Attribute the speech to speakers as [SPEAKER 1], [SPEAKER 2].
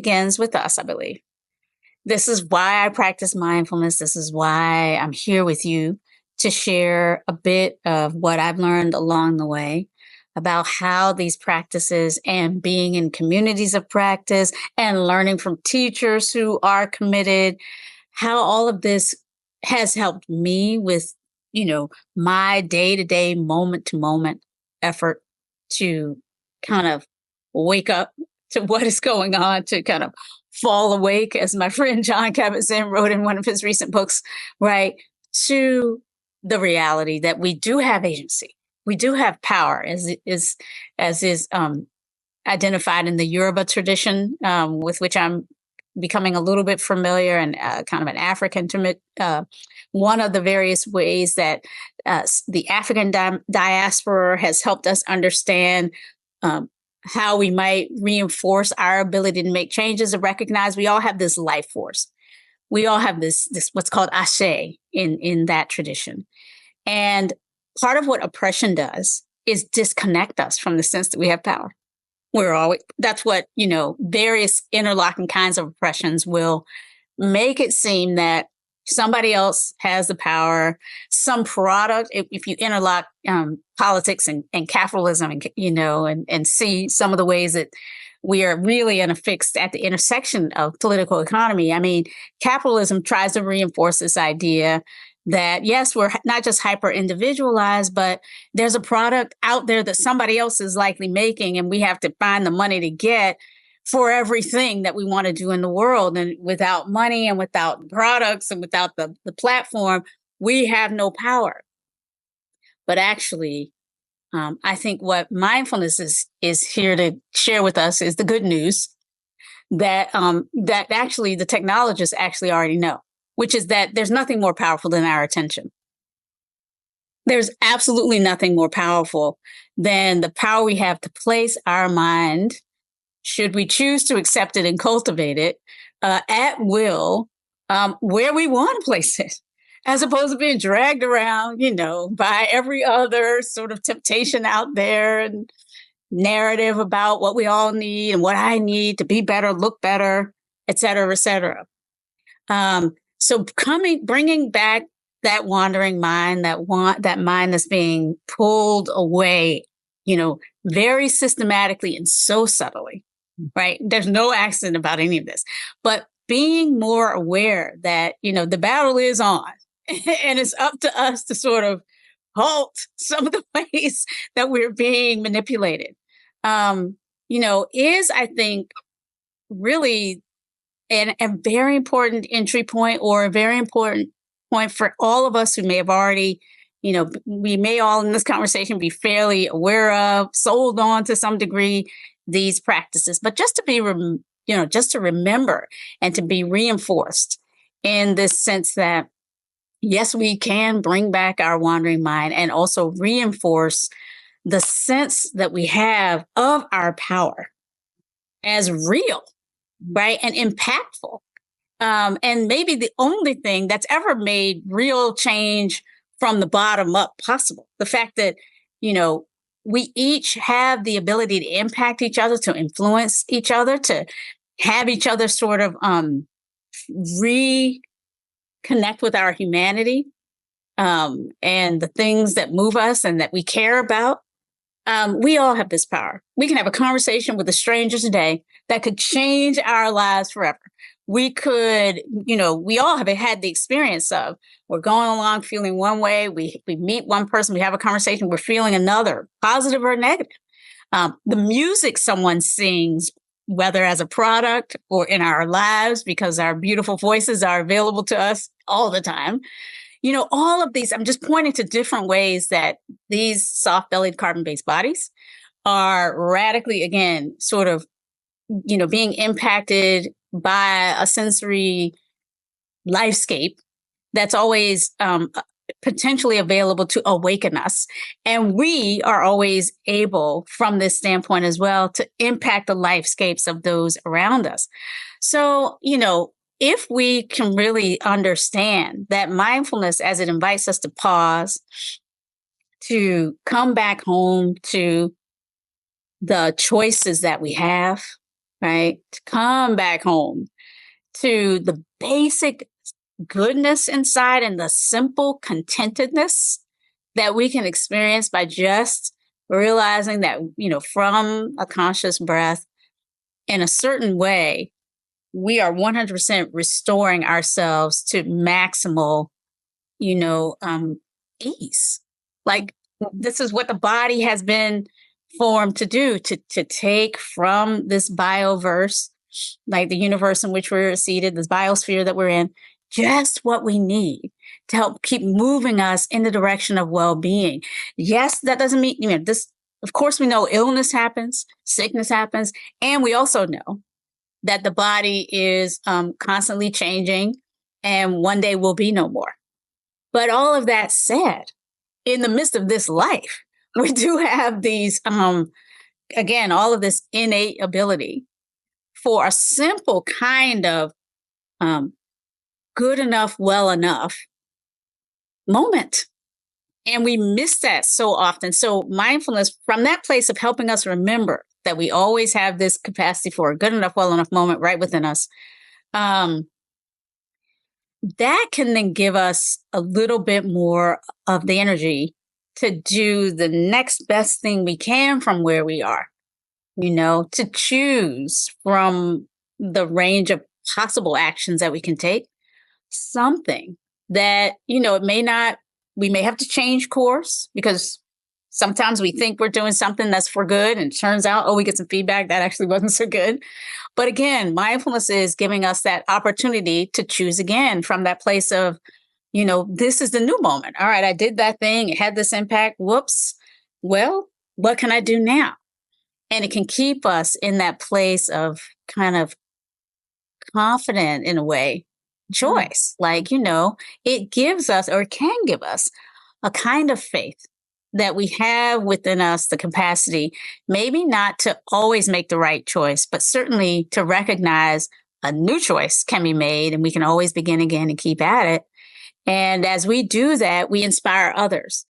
[SPEAKER 1] begins with us, I believe. This is why I practice mindfulness. This is why I'm here with you to share a bit of what I've learned along the way about how these practices and being in communities of practice and learning from teachers who are committed, how all of this has helped me with, my day-to-day, moment-to-moment effort to kind of wake up to what is going on, to kind of fall awake, as my friend John Kabat-Zinn wrote in one of his recent books, right, to the reality that we do have agency. We do have power, as is identified in the Yoruba tradition, with which I'm becoming a little bit familiar, and kind of an African. One of the various ways that the African diaspora has helped us understand how we might reinforce our ability to make changes and recognize we all have this life force. We all have this what's called ashe in that tradition. And part of what oppression does is disconnect us from the sense that we have power. That's what, various interlocking kinds of oppressions will make it seem that somebody else has the power, some product. If you interlock politics and capitalism, and see some of the ways that we are really fixed at the intersection of political economy. I mean, capitalism tries to reinforce this idea that, yes, we're not just hyper individualized, but there's a product out there that somebody else is likely making, and we have to find the money to get for everything that we want to do in the world. And without money and without products and without the platform, we have no power. But actually, I think what mindfulness is here to share with us is the good news that that actually the technologists actually already know, which is that there's nothing more powerful than our attention. There's absolutely nothing more powerful than the power we have to place our mind, should we choose to accept it and cultivate it, at will, where we want to place it, as opposed to being dragged around, by every other sort of temptation out there and narrative about what we all need and what I need to be better, look better, et cetera, et cetera. So bringing back that wandering mind, that mind that's being pulled away, very systematically and so subtly, right? There's no accident about any of this, but being more aware that, the battle is on and it's up to us to sort of halt some of the ways that we're being manipulated, is, I think, really a very important entry point, or a very important point for all of us who may have already, we may all in this conversation be fairly aware of, sold on to some degree, these practices, but just to be, just to remember and to be reinforced in this sense that, yes, we can bring back our wandering mind and also reinforce the sense that we have of our power as real, right, and impactful. And maybe the only thing that's ever made real change from the bottom up possible. The fact that, we each have the ability to impact each other, to influence each other, to have each other sort of reconnect with our humanity, and the things that move us and that we care about. We all have this power. We can have a conversation with a stranger today that could change our lives forever. We could, we all have had the experience of, we're going along feeling one way. We meet one person, we have a conversation, we're feeling another, positive or negative. The music someone sings, whether as a product or in our lives, because our beautiful voices are available to us all the time. All of these, I'm just pointing to different ways that these soft-bellied carbon-based bodies are radically, again, sort of, being impacted by a sensory lifescape that's always potentially available to awaken us. And we are always able, from this standpoint as well, to impact the lifescapes of those around us. So, if we can really understand that mindfulness, as it invites us to pause, to come back home to the choices that we have, right? To come back home to the basic goodness inside and the simple contentedness that we can experience by just realizing that, from a conscious breath in a certain way, we are 100% restoring ourselves to maximal, you know, um, ease. Like this is what the body has been formed to do, to take from this bioverse, like the universe in which we're seated, this biosphere that we're in, just what we need to help keep moving us in the direction of well-being. Yes, that doesn't mean, this, of course, we know illness happens, sickness happens, and we also know that the body is constantly changing and one day will be no more. But all of that said, in the midst of this life, we do have these, again, all of this innate ability for a simple kind of good enough, well enough moment. And we miss that so often. So mindfulness, from that place of helping us remember that we always have this capacity for a good enough, well enough moment right within us, that can then give us a little bit more of the energy to do the next best thing we can from where we are, to choose from the range of possible actions that we can take something that, we may have to change course because sometimes we think we're doing something that's for good and it turns out, we get some feedback that actually wasn't so good. But again, mindfulness is giving us that opportunity to choose again from that place of, this is the new moment. All right, I did that thing. It had this impact. Whoops. Well, what can I do now? And it can keep us in that place of kind of confident, in a way, choice. Like, it gives us, or it can give us, a kind of faith that we have within us the capacity, maybe not to always make the right choice, but certainly to recognize a new choice can be made and we can always begin again and keep at it. And as we do that, we inspire others